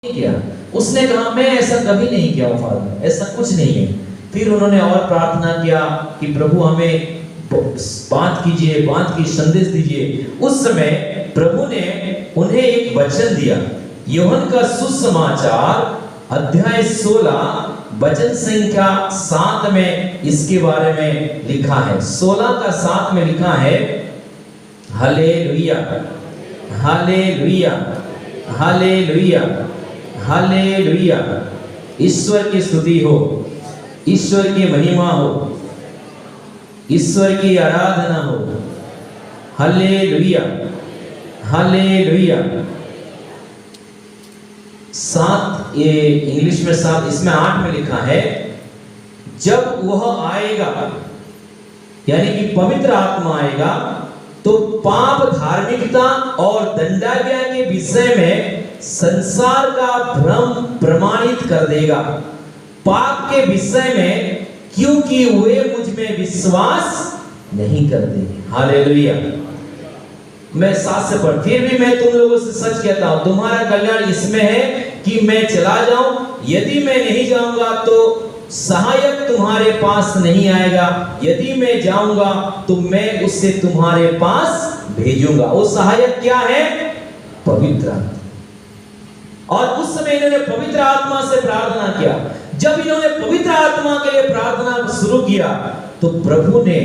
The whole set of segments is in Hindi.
नहीं किया। उसने कहा मैं ऐसा कभी नहीं किया हूँ फादर, ऐसा कुछ नहीं है। फिर उन्होंने और प्रार्थना किया कि प्रभु हमें बात कीजिए, बात की संदेश दीजिए। उस समय प्रभु ने उन्हें एक वचन दिया। यूहन्ना का सुसमाचार अध्याय 16 वचन संख्या 7 में इसके बारे में लिखा है। 16 का 7 में लिखा है, हालेलुया हालेलुया हालेलुया हालेलुया। ईश्वर की स्तुति हो, ईश्वर की महिमा हो, ईश्वर की आराधना हो। Hallelujah hallelujah. 7 ये इंग्लिश में 7, इसमें 8 में लिखा है, जब वह आएगा यानी कि पवित्र आत्मा आएगा तो पाप, धार्मिकता और दंडाज्ञा के विषय में संसार का भ्रम प्रमाणित कर देगा। पाप के विषय में, क्योंकि वे मुझ में विश्वास नहीं करते। हालेलुया। मैं 7 से पढ़, फिर भी मैं तुम लोगों से सच कहता हूं, तुम्हारा कल्याण इसमें है कि मैं चला जाऊं। यदि मैं नहीं जाऊंगा तो सहायक तुम्हारे पास नहीं आएगा, यदि मैं जाऊंगा तो मैं उससे तुम्हारे पास भेजूंगा। वो सहायक क्या है? पवित्र आत्मा। और उस समय इन्होंने पवित्र आत्मा से प्रार्थना किया। जब इन्होंने पवित्र आत्मा के लिए प्रार्थना शुरू किया तो प्रभु ने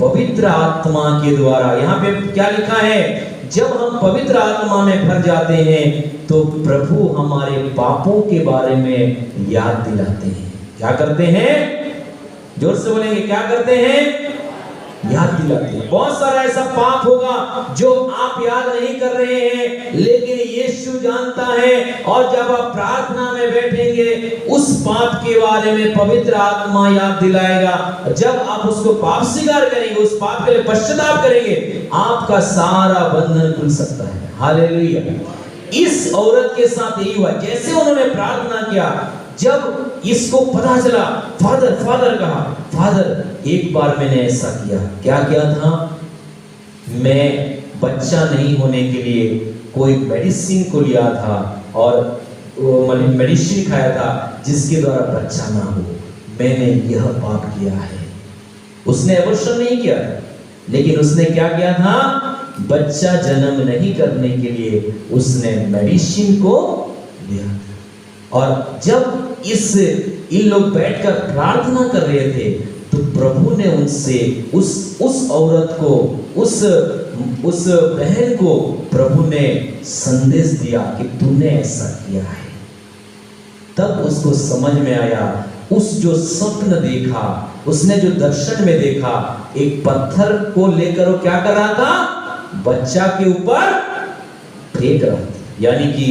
पवित्र आत्मा के द्वारा, यहाँ पे क्या लिखा है, जब हम पवित्र आत्मा में भर जाते हैं तो प्रभु हमारे पापों के बारे में याद दिलाते हैं। क्या करते हैं? जोर से बोलेंगे, क्या करते हैं? याद दिलाते हैं। बहुत सारा ऐसा पाप होगा जो आप याद नहीं कर रहे हैं, लेकिन यीशु जानता है। और जब आप प्रार्थना में बैठेंगे, उस पाप के बारे में पवित्र आत्मा याद दिलाएगा। जब आप उसको पाप स्वीकार करेंगे, उस पाप के लिए पश्चाताप करेंगे, आपका सारा बंधन खुल सकता है। हालेलुया। इस औरत के साथ यही हुआ। जैसे उन्होंने प्रार्थना किया, जब इसको पता चला, फादर फादर कहा, फादर एक बार मैंने ऐसा किया। क्या किया था? मैं बच्चा नहीं होने के लिए कोई मेडिसिन को लिया था और मेडिसिन खाया था जिसके द्वारा बच्चा ना हो। मैंने यह पाप किया है। उसने एबॉर्शन नहीं किया, लेकिन उसने क्या किया था? बच्चा जन्म नहीं करने के लिए उसने मेडिसिन को लिया। और जब इन लोग बैठकर प्रार्थना कर रहे थे तो प्रभु ने उनसे उस औरत को, उस बहन को प्रभु ने संदेश दिया कि तूने ऐसा किया है। तब उसको समझ में आया, उस जो स्वप्न देखा, उसने जो दर्शन में देखा, एक पत्थर को लेकर वो क्या कर रहा था? बच्चा के ऊपर फेंक रहा था। यानी कि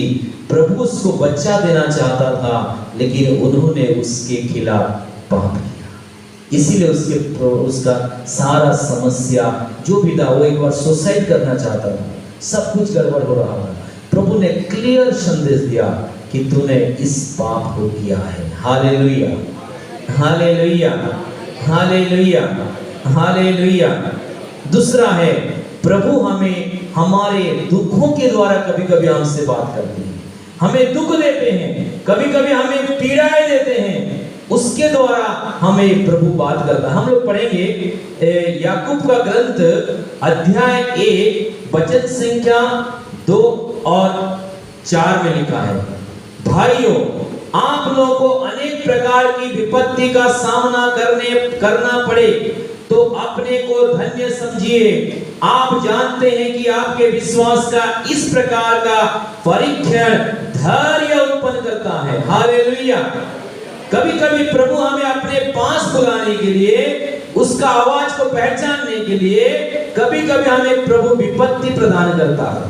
प्रभु उसको बच्चा देना चाहता था, लेकिन उन्होंने उसके खिलाफ पाप किया। इसीलिए उसका सारा समस्या जो भी था, वो एक बार सुसाइड करना चाहता था। सब कुछ गड़बड़ हो रहा था। प्रभु ने क्लियर संदेश दिया कि तूने इस पाप को किया है। Hallelujah hallelujah hallelujah hallelujah. दूसरा है, प्रभु हमें हमारे दुखों के द्वारा कभी कभी हमसे बात करते हैं। हमें दुख देते हैं, कभी कभी हमें पीड़ाएं देते हैं, उसके द्वारा हमें प्रभु बात करता है। हम लोग पढ़ेंगे याकूब का ग्रंथ अध्याय 1 वचन संख्या 2 और 4 में लिखा है, भाइयों आप लोगों को अनेक प्रकार की विपत्ति का सामना करना पड़े तो अपने को धन्य समझिए। आप जानते हैं कि आपके विश्वास का इस प्रकार का परीक्षण धैर्य उत्पन्न करता है। हालेलुया। कभी कभी प्रभु हमें अपने पास बुलाने के लिए, उसका आवाज को पहचानने के लिए, कभी कभी हमें प्रभु विपत्ति प्रदान करता है,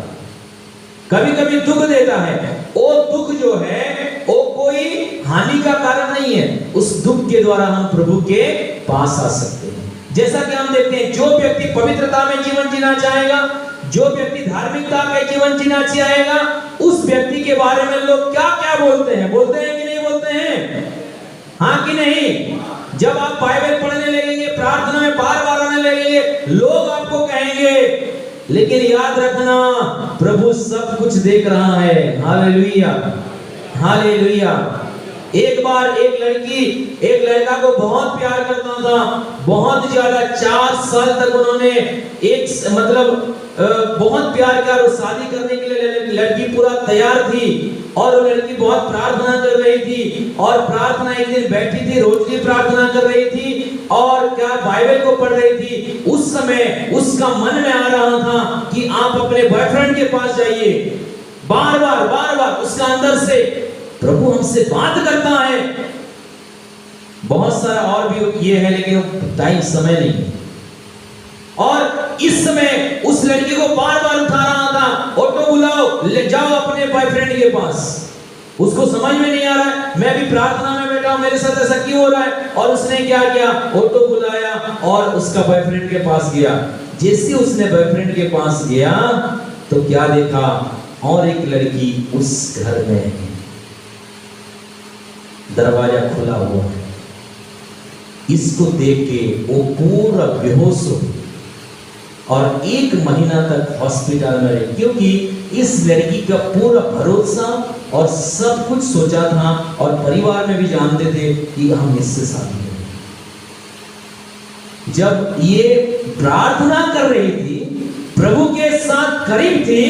कभी कभी दुख देता है। वो दुख जो है वो कोई हानि का कारण नहीं है। उस दुख के द्वारा हम प्रभु के पास आ सकते हैं। जैसा कि हम देखते हैं, जो व्यक्ति पवित्रता में जीवन जीना चाहेगा, जो व्यक्ति धार्मिकता में जीवन जीना चाहेगा, उस व्यक्ति के बारे में लोग क्या क्या बोलते हैं? बोलते हैं कि नहीं बोलते हैं? हाँ कि नहीं? जब आप बाइबल पढ़ने लगेंगे, प्रार्थना में बार बार आने लगेंगे, लोग आपको कहेंगे, लेकिन याद रखना प्रभु सब कुछ देख रहा है। Hallelujah hallelujah. एक बार एक लड़की एक लड़का को बहुत प्यार करता था, बहुत ज्यादा, 4 साल तक उन्होंने एक मतलब बहुत प्यार किया और शादी करने के लिए लड़की पूरा तैयार थी और वो लड़की बहुत प्रार्थना कर रही थी और प्रार्थना एक दिन बैठी थी, रोज की प्रार्थना कर रही थी और क्या बाइबल को पढ़ रही थी। उस समय उसका मन में आ रहा था कि आप अपने बॉयफ्रेंड के पास जाइए। बार बार उसका अंदर से प्रभु हमसे बात करता है। बहुत सारा और भी ये है लेकिन टाइम समय नहीं। और इस समय उस लड़की को बार बार उठा रहा था, ऑटो बुलाओ, ले जाओ अपने बॉयफ्रेंड के पास। उसको समझ में नहीं आ रहा है, मैं भी प्रार्थना में बैठा हूं, मेरे साथ ऐसा क्यों हो रहा है। और उसने क्या किया, ऑटो बुलाया और उसका बॉयफ्रेंड के पास गया। जैसे उसने बॉयफ्रेंड के पास गया तो क्या देखा, और एक लड़की उस घर में है, दरवाजा खुला हुआ है। इसको देख के वो पूरा बेहोश हो और 1 महीना तक हॉस्पिटल में रही, क्योंकि इस लड़की का पूरा भरोसा और सब कुछ सोचा था और परिवार में भी जानते थे कि हम इससे शादी करेंगे। जब ये प्रार्थना कर रही थी, प्रभु के साथ करीब थी,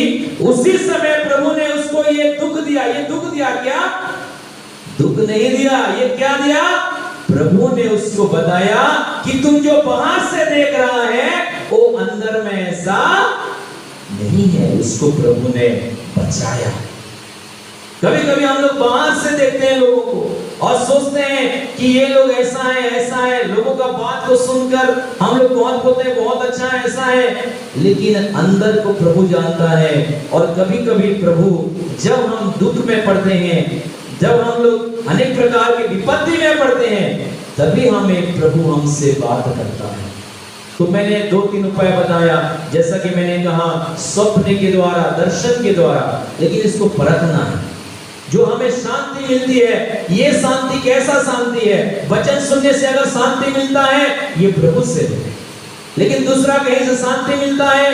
उसी समय प्रभु ने उसको ये दुख दिया। ये दुख दिया क्या? दुख नहीं दिया, ये क्या दिया? प्रभु ने उसको बताया कि तुम जो बाहर से देख रहा है वो अंदर में ऐसा नहीं है। उसको प्रभु ने बचाया। कभी कभी हम लोग बाहर से देखते हैं लोगों को और सोचते हैं कि ये लोग ऐसा है, लोगों का बात को सुनकर हम लोग बहुत बोलते हैं बहुत अच्छा है, ऐसा है, लेकिन अंदर को प्रभु जानता है। और कभी कभी प्रभु, जब हम दुख में पड़ते हैं, जब हम लोग अनेक प्रकार की विपत्ति में पड़ते हैं, तभी हमें प्रभु हमसे बात करता है। तो मैंने 2-3 उपाय बताया, जैसा कि मैंने कहा स्वप्न के द्वारा, दर्शन के द्वारा, लेकिन इसको परखना है। जो हमें शांति मिलती है, ये शांति कैसा शांति है? वचन सुनने से अगर शांति मिलता है, ये प्रभु से है। लेकिन दूसरा कहीं से शांति मिलता है।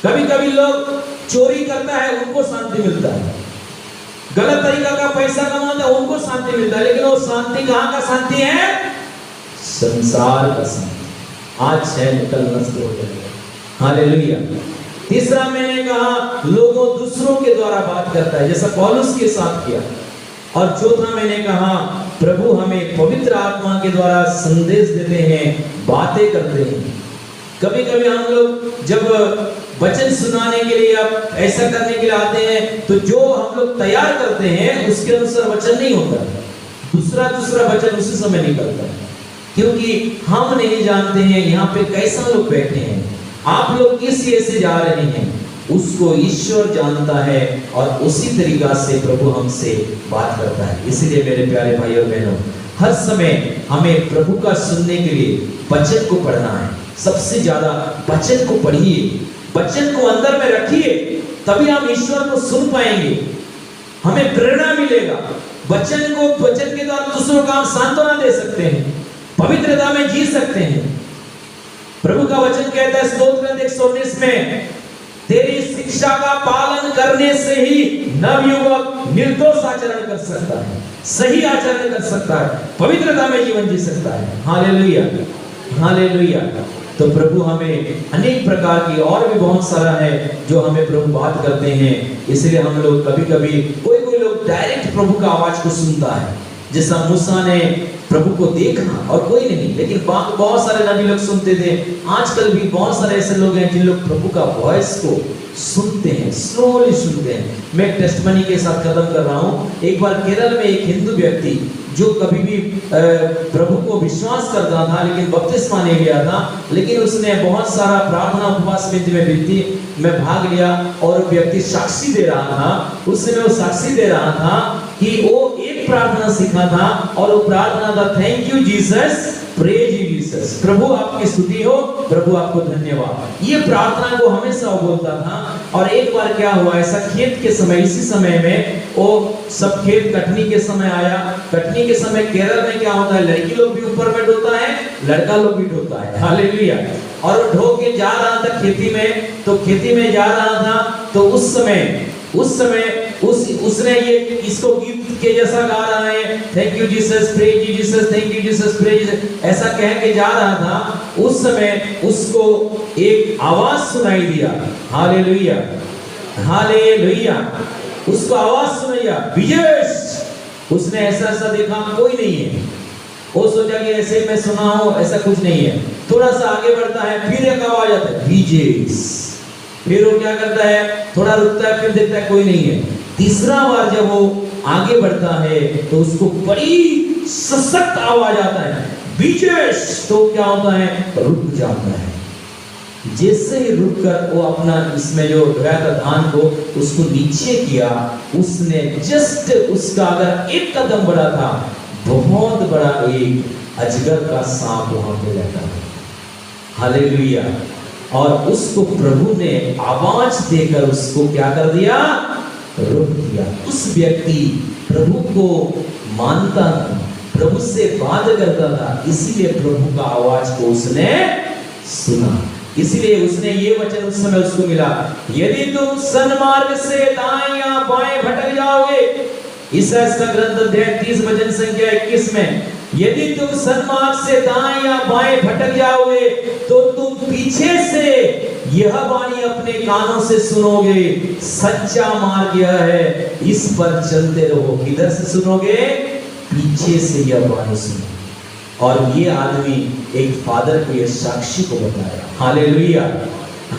कभी कभी लोग चोरी करता है, उनको शांति मिलता है, गलत तरीका का पैसा कमाता है, उनको शांति मिलता है, लेकिन वो शांति कहाँ का शांति है? संसार का शांति। आज है निकल नष्ट हो जाएगा। हालेलुया। तीसरा मैंने कहा, लोगों दूसरों के द्वारा बात करता है, जैसा पौलुस के साथ किया। और चौथा मैंने कहा, प्रभु हमें पवित्र आत्मा के द्वारा संदेश देते हैं, बातें करते हैं। कभी कभी हम लोग जब वचन सुनाने के लिए या ऐसा करने के लिए आते हैं, तो जो हम लोग तैयार करते हैं उसके अनुसार वचन नहीं होता, दूसरा वचन उसी समय निकलता है, क्योंकि हम नहीं जानते हैं यहाँ पे कैसा लोग बैठे हैं, आप लोग किस ये से जा रहे हैं, उसको ईश्वर जानता है और उसी तरीका से प्रभु हमसे बात करता है। इसलिए मेरे प्यारे भाई और बहनों, हर समय हमें प्रभु का सुनने के लिए वचन को पढ़ना है। सबसे ज्यादा वचन को पढ़िए, वचन को अंदर में रखिए, तभी हम ईश्वर को सुन पाएंगे, हमें प्रेरणा मिलेगा। वचन के द्वारा दूसरों को हम सांत्वना दे सकते हैं, पवित्रता में जी सकते हैं। प्रभु का वचन कहता है स्तोत्र ग्रंथ 119 में, तेरी शिक्षा का पालन करने से ही नवयुवक निर्दोष आचरण कर सकता है, सही आचरण कर सकता है, पवित्रता में जीवन जी सकता है। Hallelujah, hallelujah. तो प्रभु हमें अनेक प्रकार की और भी बहुत सारा है जो हमें प्रभु बात करते हैं। इसलिए हम लोग कभी-कभी कोई लोग डायरेक्ट प्रभु का आवाज को सुनता है, जैसा मूसा ने प्रभु को देखा और कोई नहीं, लेकिन बहुत सारे नबी लोग सुनते थे। आजकल भी बहुत सारे ऐसे लोग हैं जिन लोग प्रभु का वॉइस को सुनते हैं, स्लोली सुनते हैं। मैं टेस्टमनी के साथ खत्म कर रहा हूँ। एक बार केरल में एक हिंदू व्यक्ति जो कभी भी प्रभु को विश्वास करता था लेकिन बपतिस्मा नहीं लिया था, लेकिन उसने बहुत सारा प्रार्थना उपवास में भाग लिया और व्यक्ति साक्षी दे रहा था। उस समय वो साक्षी दे रहा था कि वो एक प्रार्थना सीखा था और वो प्रार्थना था, thank you Jesus, praise you Jesus, प्रभु आपकी स्तुति हो, प्रभु आपको धन्यवाद। ये प्रार्थना को हमेशा वो बोलता था। और एक बार क्या हुआ, ऐसा खेत के समय, इसी समय में वो सब खेत कटनी के समय आया। कटनी के समय केरल में क्या होता है, लड़की लोग भी ऊपर में ढोता है, लड़का लोग भी ढोता है। हालेलुया। और वो ढो के जा रहा था खेती में, तो खेती में जा रहा था, तो उस समय उसने ये इसको गीत के जैसा गा रहा है, thank you Jesus, praise you Jesus, thank you Jesus, praise, ऐसा कह के जा रहा था। उस समय उसको एक आवाज सुनाई दिया, हालेलुया हालेलुया, उसको आवाज सुनाई, विजय। उसने ऐसा देखा कोई नहीं है, वो सोचा कि ऐसे मैं सुना हूं, ऐसा कुछ नहीं है। थोड़ा सा आगे बढ़ता है, फिर एक आवाज आता है, विजय। फिर वो क्या करता है, थोड़ा रुकता है, फिर देखता है कोई नहीं है। तीसरा बार जब वो आगे बढ़ता है तो उसको बड़ी सशक्त आवाज आता है, विजय। तो क्या होता है, रुक जाता है। जैसे ही रुककर वो अपना इसमें जो ढोया था धान को, उसको नीचे किया, उसने जस्ट उसका अगर एक कदम बढ़ा था, बहुत बड़ा एक अजगर का सांप वहां पे रहता है, हालेलुया। और उसको प्रभु ने आवाज देकर उसको क्या कर दिया, रोक दिया। उस व्यक्ति प्रभु को मानता था, प्रभु से बात करता था, इसीलिए प्रभु का आवाज को उसने सुना। इसलिए उसने ये वचन उस समय उसको मिला, यदि तुम सन्मार्ग से दाएं या बाएं भटक जाओगे, ईसाइया का ग्रंथ अध्याय 30 वचन संख्या 21 में, यदि तुम सन्मार्ग से दाएं या बाएं भटक जाओगे तो तुम पीछे से यह वाणी अपने कानों से सुनोगे, सच्चा मार्ग यह है, इस पर चलते रहो। किधर से सुनोगे, पीछे से यह वाणी सुनो। और ये आदमी एक फादर को, ये साक्षी को बताया, हालेलुया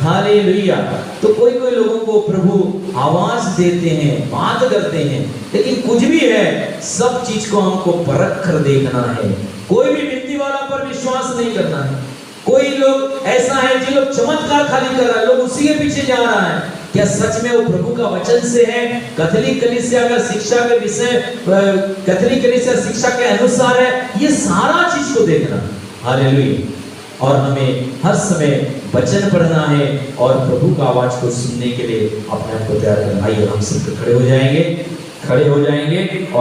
हालेलुया। तो कोई कोई लोगों को प्रभु आवाज देते हैं, बात करते हैं, लेकिन कुछ भी है, सब चीज को हमको परख कर देखना है। कोई भी व्यक्ति वाला पर विश्वास नहीं करना है। कोई लोग ऐसा है जो लोग चमत्कार खाली कर रहा है, लोग उसी के पीछे जा रहा है, क्या सच में वो प्रभु का वचन से है? कैथोलिक कलीसिया का शिक्षा के विषय, कैथोलिक कलीसिया शिक्षा के अनुसार है, ये सारा चीज को देखना, हालेलुया। और हमें हर समय वचन पढ़ना है और प्रभु का आवाज को सुनने के लिए अपने आप को तैयार करना। आइए हम सब खड़े हो जाएंगे और